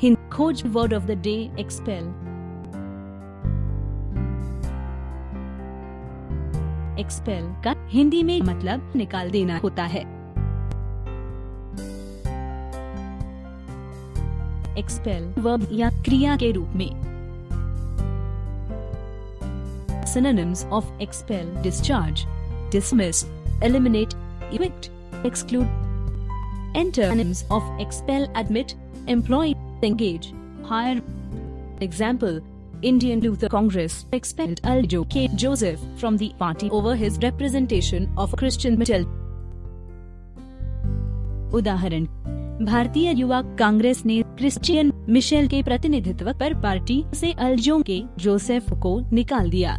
HinKhoj word of the day expel. Expel का हिंदी में मतलब निकाल देना होता है। एक्सपेल वर्ब या क्रिया के रूप में। Synonyms of expel: discharge, dismiss, eliminate, evict, exclude. Antonyms of expel: admit, employ, engage, hire. Example: Indian Luther Congress expelled HinKhoj K. Joseph from the party over his representation of Christian metal. उदाहरण: भारतीय युवा कांग्रेस ने Christian Michel के प्रतिनिधित्व पर party से HinKhoj के Joseph को निकाल दिया।